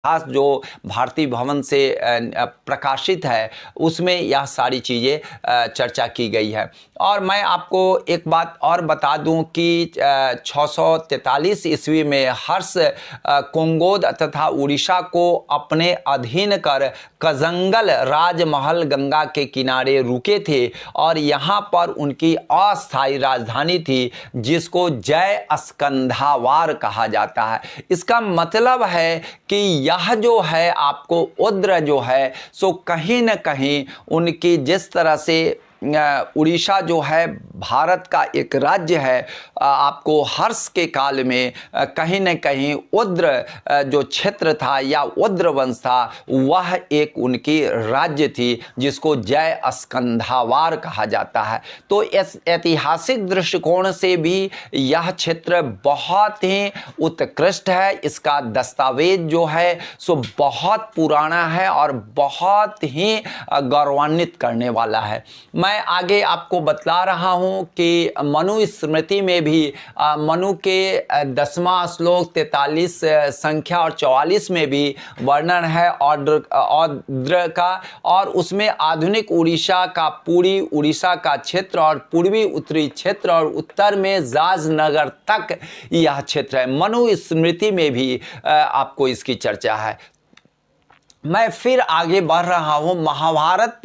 इतिहास जो भारतीय भवन से प्रकाशित है उसमें यह सारी चीज़ें चर्चा की गई है। और मैं आपको एक बात और बता दूं कि 643 ईस्वी में हर्ष कोंगोद तथा उड़ीसा को अपने अधीन कर कजंगल राजमहल गंगा के किनारे रुके थे और यहाँ पर उनकी अस्थायी राजधानी थी जिसको जय स्कंधावार कहा जाता है। इसका मतलब है कि यह जो है आपको उद्र जो है सो कहीं न कहीं उनकी जिस तरह से उड़ीसा जो है भारत का एक राज्य है, आपको हर्ष के काल में कहीं न कहीं उद्र जो क्षेत्र था या उद्र वंश था वह एक उनकी राज्य थी जिसको जय स्कंधावार कहा जाता है। तो इस ऐतिहासिक दृष्टिकोण से भी यह क्षेत्र बहुत ही उत्कृष्ट है। इसका दस्तावेज जो है सो बहुत पुराना है और बहुत ही गौरवान्वित करने वाला है। मैं आगे आपको बतला रहा हूं कि मनु स्मृति में भी मनु के 10वां श्लोक 43 संख्या और 44 में भी वर्णन है औद्र का, और उसमें आधुनिक उड़ीसा का पूरी उड़ीसा का क्षेत्र और पूर्वी उत्तरी क्षेत्र और उत्तर में जाजनगर तक यह क्षेत्र है। मनु स्मृति में भी आपको इसकी चर्चा है। मैं फिर आगे बढ़ रहा हूं। महाभारत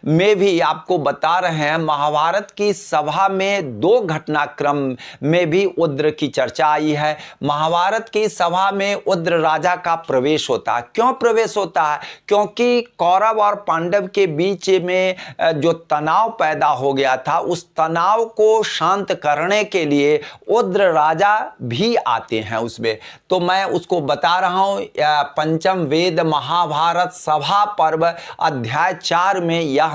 में भी आपको बता रहे हैं, महाभारत की सभा में 2 घटनाक्रम में भी उद्र की चर्चा आई है। महाभारत की सभा में उद्र राजा का प्रवेश होता है। क्यों प्रवेश होता है? क्योंकि कौरव और पांडव के बीच में जो तनाव पैदा हो गया था उस तनाव को शांत करने के लिए उद्र राजा भी आते हैं उसमें। तो मैं उसको बता रहा हूं। पंचम वेद महाभारत सभा पर्व अध्याय 4 में यह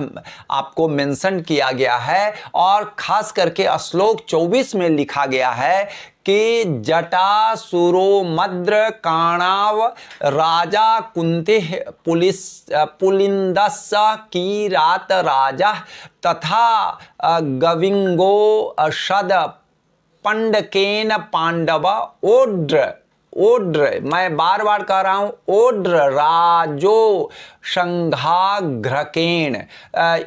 आपको मेंशन किया गया है और खास करके श्लोक 24 में लिखा गया है कि जटासुरो मद्र काणाव राजा कुंती पुलिंदस की रात राजा तथा गविंगो शद पंडकेन पांडव ओड्र मैं बार बार कह रहा हूं, ओड्र राजो संघाघ्रकेण।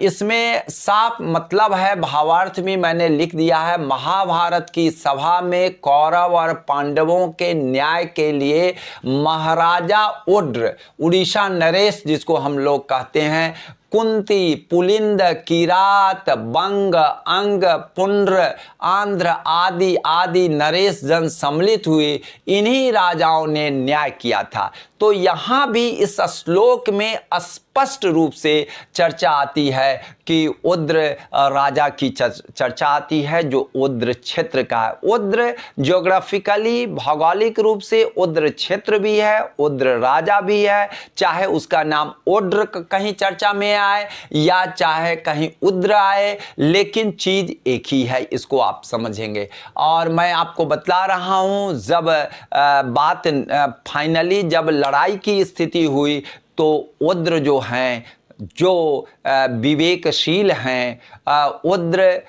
इसमें साफ मतलब है, भावार्थ भी मैंने लिख दिया है। महाभारत की सभा में कौरव और पांडवों के न्याय के लिए महाराजा ओड्र, उड़ीसा नरेश जिसको हम लोग कहते हैं, कुंती, पुलिंद, किरात, बंग, अंग, पुंड्र, आंध्र आदि आदि नरेश जन सम्मिलित हुए। इन्हीं राजाओं ने न्याय किया था। तो यहाँ भी इस श्लोक में स्पष्ट रूप से चर्चा आती है कि उद्र राजा की चर्चा आती है जो उद्र क्षेत्र का है। उद्र ज्योग्राफिकली भौगोलिक रूप से उद्र क्षेत्र भी है, उद्र राजा भी है। चाहे उसका नाम उद्र कहीं चर्चा में आए या चाहे कहीं उद्र आए, लेकिन चीज एक ही है, इसको आप समझेंगे। और मैं आपको बतला रहा हूं, जब बात फाइनली जब लड़ाई की स्थिति हुई तो उद्र जो हैं, जो विवेकशील हैं, उद्र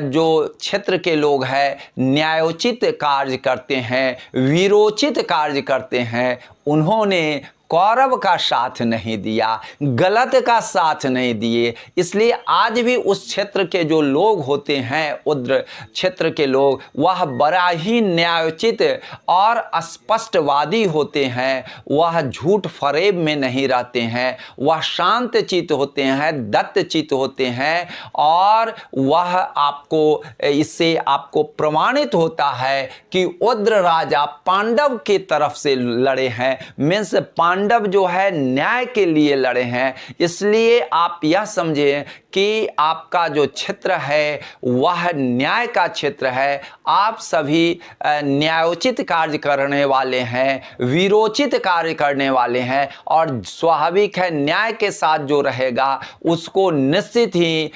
जो क्षेत्र के लोग हैं, न्यायोचित कार्य करते हैं, वीरोचित कार्य करते हैं, उन्होंने कौरव का साथ नहीं दिया, गलत का साथ नहीं दिए। इसलिए आज भी उस क्षेत्र के जो लोग होते हैं, उद्र क्षेत्र के लोग, वह बड़ा ही न्यायोचित और स्पष्टवादी होते हैं। वह झूठ फरेब में नहीं रहते हैं, वह शांत चित्त होते हैं, दत्त चित्त होते हैं। और वह आपको इससे आपको प्रमाणित होता है कि उद्र राजा पांडव की तरफ से लड़े हैं, मीन्स पांडव जो है न्याय के लिए लड़े हैं। इसलिए आप यह समझें कि आपका जो क्षेत्र है वह न्याय का क्षेत्र है। आप सभी न्यायोचित कार्य करने वाले हैं, वीरोचित कार्य करने वाले हैं, और स्वाभाविक है न्याय के साथ जो रहेगा उसको निश्चित ही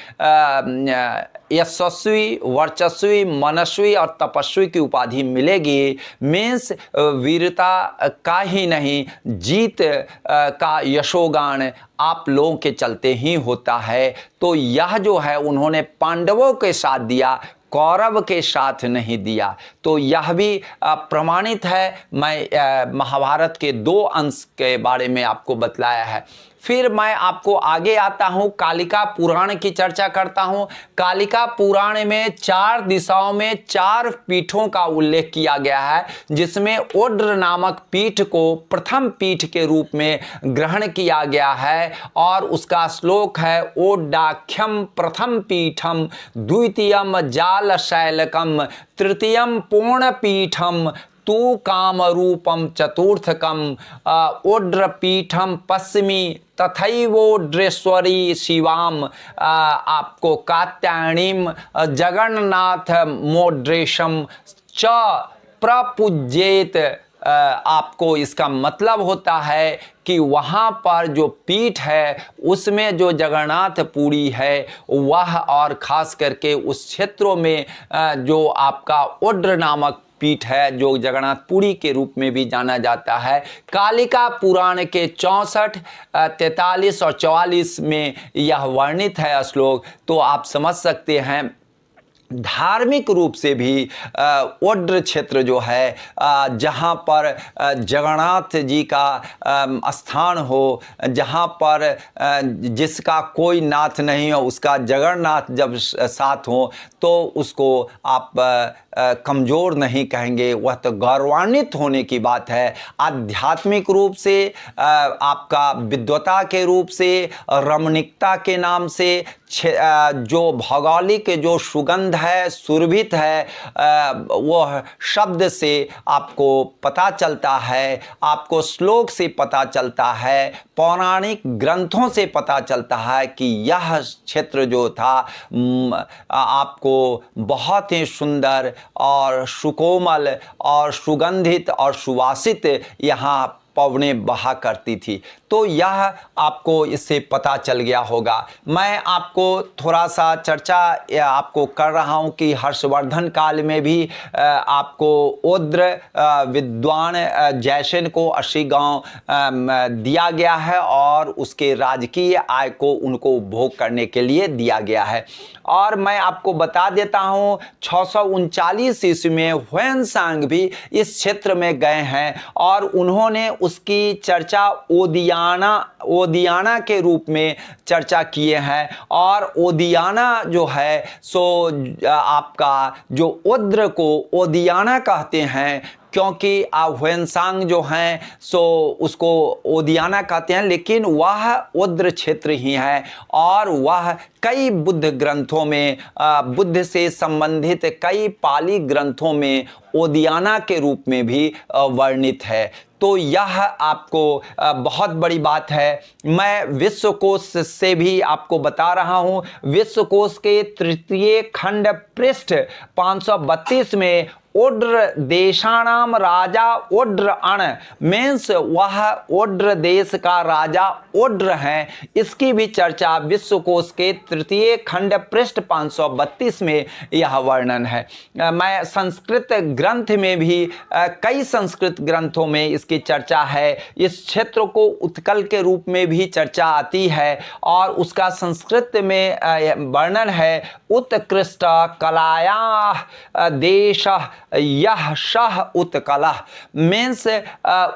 यशस्वी, वर्चस्वी, मनस्वी और तपस्वी की उपाधि मिलेगी। मीन्स वीरता का ही नहीं, जीत का यशोगान आप लोगों के चलते ही होता है। तो यह जो है उन्होंने पांडवों के साथ दिया, कौरव के साथ नहीं दिया। तो यह भी प्रमाणित है। मैं महाभारत के 2 अंश के बारे में आपको बतलाया है। फिर मैं आपको आगे आता हूं, कालिका पुराण की चर्चा करता हूं। कालिका पुराण में 4 दिशाओं में 4 पीठों का उल्लेख किया गया है, जिसमें ओड्र नामक पीठ को प्रथम पीठ के रूप में ग्रहण किया गया है। और उसका श्लोक है, ओड्डाख्यम प्रथम पीठम, द्वितीयम जाल शैलकम, तृतीयम पूर्ण पीठम, तू काम रूपम चतुर्थकम, ओड्रपीठम पश्चिमी तथैवोड्रेश्वरी शिवाम, आपको कात्यायनीम जगन्नाथ मोड्रेशम च प्रपूज्येत। आपको इसका मतलब होता है कि वहाँ पर जो पीठ है उसमें जो जगन्नाथ पुरी है वह, और ख़ास करके उस क्षेत्रों में जो आपका ओड्र नामक पीठ है, जो जगन्नाथपुरी के रूप में भी जाना जाता है। कालिका पुराण के 64, 43 और 44 में यह वर्णित है श्लोक। तो आप समझ सकते हैं धार्मिक रूप से भी ओड्र क्षेत्र जो है, जहाँ पर जगन्नाथ जी का स्थान हो, जहाँ पर जिसका कोई नाथ नहीं हो, उसका जगन्नाथ जब साथ हो तो उसको आप कमज़ोर नहीं कहेंगे, वह तो गौरवान्वित होने की बात है। आध्यात्मिक रूप से, आपका विद्वता के रूप से, रमणीकता के नाम से, जो भौगोलिक जो सुगंध है, सुरभित है, वह शब्द से आपको पता चलता है, आपको श्लोक से पता चलता है, पौराणिक ग्रंथों से पता चलता है कि यह क्षेत्र जो था आपको बहुत ही सुंदर और सुकोमल और सुगंधित और सुवासित यहाँ पवनें बहा करती थी। तो यह आपको इससे पता चल गया होगा। मैं आपको थोड़ा सा चर्चा आपको कर रहा हूं कि हर्षवर्धन काल में भी आपको ओद्र विद्वान जयसेन को 80 गांव दिया गया है और उसके राजकीय आय को उनको उपभोग करने के लिए दिया गया है। और मैं आपको बता देता हूं 639 ईस्वी में ह्वेनसांग भी इस क्षेत्र में गए हैं और उन्होंने उसकी चर्चा ओदियाना के रूप में चर्चा किए हैं। और ओदियाना जो है सो आपका जो ओद्र को ओदियाना कहते हैं, क्योंकि ह्वेनसांग जो हैं सो उसको ओदियाना कहते हैं, लेकिन वह ओद्र क्षेत्र ही है और वह कई बुद्ध ग्रंथों में, बुद्ध से संबंधित कई पाली ग्रंथों में ओदियाना के रूप में भी वर्णित है। तो यह आपको बहुत बड़ी बात है। मैं विश्वकोश से भी आपको बता रहा हूँ। विश्वकोश के 3 खंड पृष्ठ 532 में ओड्र देशानाम राजा ओड्र अण मीन्स वह ओड्र देश का राजा ओड्र है, इसकी भी चर्चा विश्वकोश के 3 खंड पृष्ठ 532 में यह वर्णन है। मैं संस्कृत ग्रंथ में भी कई संस्कृत ग्रंथों में इसकी चर्चा है। इस क्षेत्र को उत्कल के रूप में भी चर्चा आती है और उसका संस्कृत में वर्णन है, उत्कृष्ट कलाया देश यह शह उत्कला मीन्स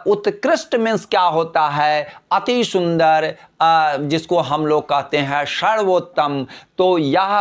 उत्कृष्ट मीन्स क्या होता है, अति सुंदर, जिसको हम लोग कहते हैं सर्वोत्तम। तो यह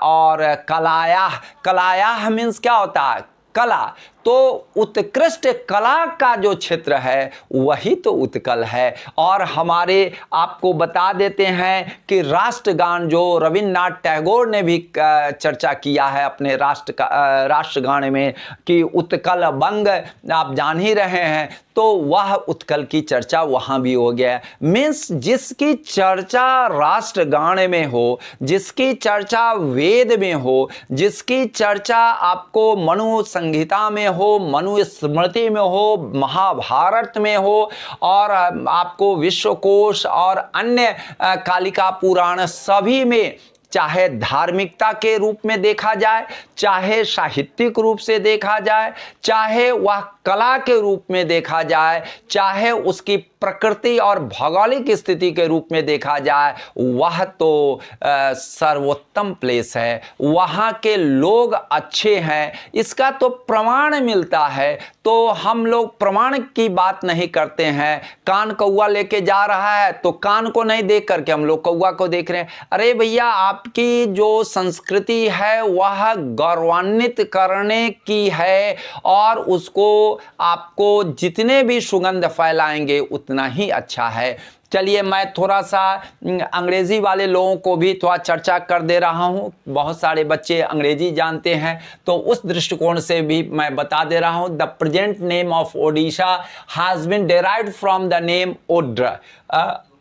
और कलाया मीन्स क्या होता है, कला। तो उत्कृष्ट कला का जो क्षेत्र है वही तो उत्कल है। और हमारे आपको बता देते हैं कि राष्ट्रगान जो रविन्द्रनाथ टैगोर ने भी चर्चा किया है अपने राष्ट्रगान में कि उत्कल बंग आप जान ही रहे हैं, तो वह उत्कल की चर्चा वहाँ भी हो गया। मीन्स जिसकी चर्चा राष्ट्रगान में हो, जिसकी चर्चा वेद में हो, जिसकी चर्चा आपको मनु संहिता में हो, मनुस्मृति में हो, महाभारत में हो और आपको विश्वकोश और अन्य कालिका पुराण सभी में, चाहे धार्मिकता के रूप में देखा जाए, चाहे साहित्यिक रूप से देखा जाए, चाहे वह कला के रूप में देखा जाए, चाहे उसकी प्रकृति और भौगोलिक स्थिति के रूप में देखा जाए, वह तो सर्वोत्तम प्लेस है। वहाँ के लोग अच्छे हैं, इसका तो प्रमाण मिलता है। तो हम लोग प्रमाण की बात नहीं करते हैं। कान कौवा लेके जा रहा है तो कान को नहीं देख करके हम लोग कौवा को देख रहे हैं। अरे भैया, आपकी जो संस्कृति है वह गौरवान्वित करने की है, और उसको आपको जितने भी सुगंध फैलाएंगे उतना ही अच्छा है। चलिए, मैं थोड़ा सा अंग्रेज़ी वाले लोगों को भी थोड़ा चर्चा कर दे रहा हूँ। बहुत सारे बच्चे अंग्रेज़ी जानते हैं, तो उस दृष्टिकोण से भी मैं बता दे रहा हूँ। The present name of Odisha has been derived from the name Odra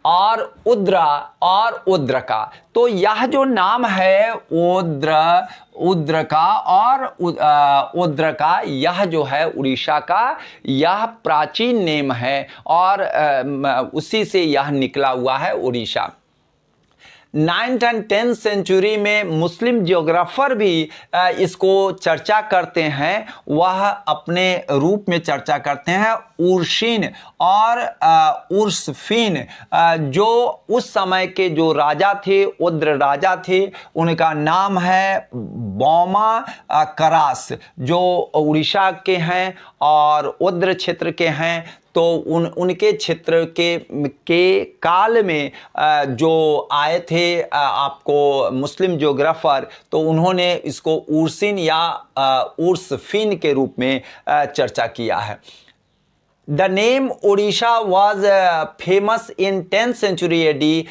और उद्रा और उद्रका। तो यह जो नाम है उद्रका और उद्रका, यह जो है उड़ीसा का यह प्राचीन नेम है, और उसी से यह निकला हुआ है Orissa. 9th and 10th century में मुस्लिम जियोग्राफर भी इसको चर्चा करते हैं। वह अपने रूप में चर्चा करते हैं उर्शिन और उर्सफिन, जो उस समय के जो राजा थे, उद्र राजा थे, उनका नाम है बौमा करास, जो उड़ीसा के हैं और उद्र क्षेत्र के हैं। तो उनके क्षेत्र के काल में जो आए थे आपको मुस्लिम जियोग्राफर, तो उन्होंने इसको उर्सिन या उर्सफिन के रूप में चर्चा किया है। The name Odisha was famous in 10th century AD।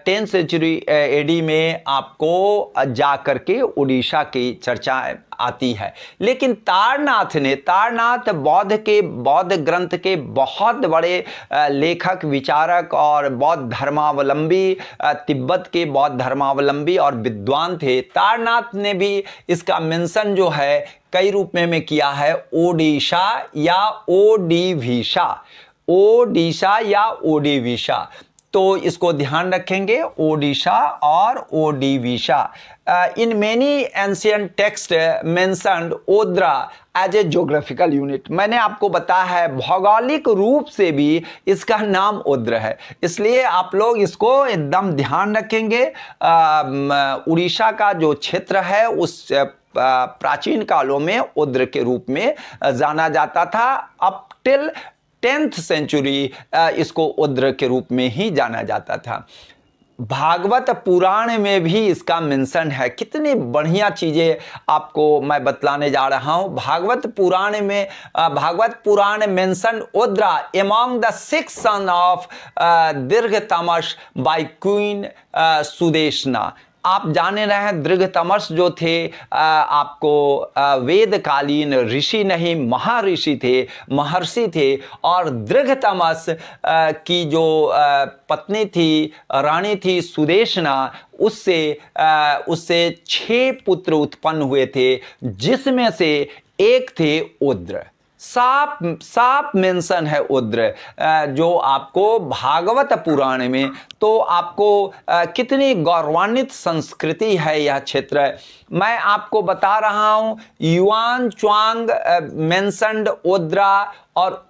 10th century AD में आपको जा करके उड़ीसा की चर्चा आती है। लेकिन तारनाथ बौद्ध ग्रंथ के बहुत बड़े लेखक, विचारक और बौद्ध धर्मावलंबी, तिब्बत के बौद्ध धर्मावलंबी और विद्वान थे। तारनाथ ने भी इसका मेंशन जो है कई रूप में किया है, ओडिशा या ओडिविशा। तो इसको ध्यान रखेंगे, ओडिशा और Odivisha. In many ancient text mentioned Odra as a geographical unit. मैंने आपको बताया है भौगोलिक रूप से भी इसका नाम ओद्र है, इसलिए आप लोग इसको एकदम ध्यान रखेंगे। उड़ीसा का जो क्षेत्र है उस प्राचीन कालों में ओद्र के रूप में जाना जाता था। अप टिल 10th सेंचुरी इसको ओद्र के रूप में ही जाना जाता था। भागवत पुराण में भी इसका मेंशन है। कितनी बढ़िया चीज़ें आपको मैं बतलाने जा रहा हूँ। Bhagavata Purana mention Odra among the 6 son of Dirghatamas by queen Sudeshna. आप जाने रहे हैं दीर्घतमस जो थे आपको वेदकालीन ऋषि नहीं, महर्षि थे। और दीर्घतमस की जो पत्नी थी, रानी थी सुदेशना, उससे 6 पुत्र उत्पन्न हुए थे, जिसमें से एक थे उद्र। साफ मेंशन है उद्र जो आपको भागवत पुराण में। तो आपको कितनी गौरवान्वित संस्कृति है यह क्षेत्र। मैं आपको बता रहा हूं, युआन च्वांग मेंशन्ड ओद्रा और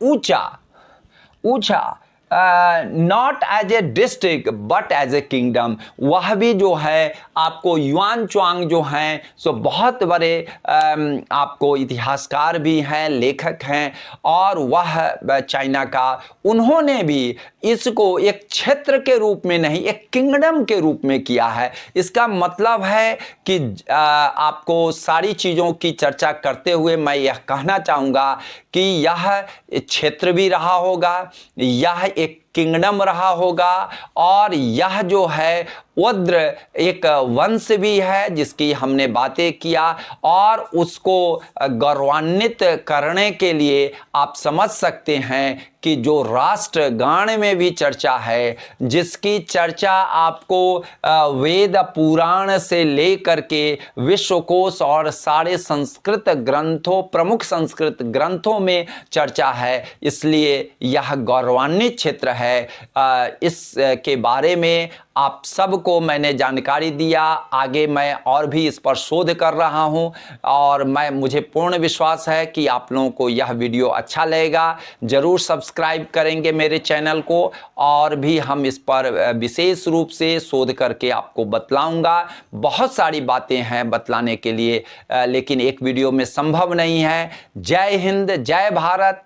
ऊचा not as a district but as a kingdom. वह भी जो है आपको युआन च्वांग जो हैं सो बहुत बड़े आपको इतिहासकार भी हैं, लेखक हैं, और वह चाइना का, उन्होंने भी इसको एक क्षेत्र के रूप में नहीं, एक किंगडम के रूप में किया है। इसका मतलब है कि आपको सारी चीज़ों की चर्चा करते हुए मैं यह कहना चाहूँगा कि यह क्षेत्र भी रहा होगा, यह एक किंगडम रहा होगा, और यह जो है ओद्र एक वंश भी है जिसकी हमने बातें किया, और उसको गौरवान्वित करने के लिए आप समझ सकते हैं कि जो राष्ट्रगान में भी चर्चा है, जिसकी चर्चा आपको वेद पुराण से लेकर के विश्वकोश और सारे संस्कृत ग्रंथों, प्रमुख संस्कृत ग्रंथों में चर्चा है, इसलिए यह गौरवान्वित क्षेत्र है। इसके बारे में आप सबको मैंने जानकारी दिया। आगे मैं और भी इस पर शोध कर रहा हूं और मुझे पूर्ण विश्वास है कि आप लोगों को यह वीडियो अच्छा लगेगा। ज़रूर सब्सक्राइब करेंगे मेरे चैनल को, और भी हम इस पर विशेष रूप से शोध करके आपको बतलाऊंगा। बहुत सारी बातें हैं बतलाने के लिए, लेकिन एक वीडियो में संभव नहीं है। जय हिंद, जय भारत।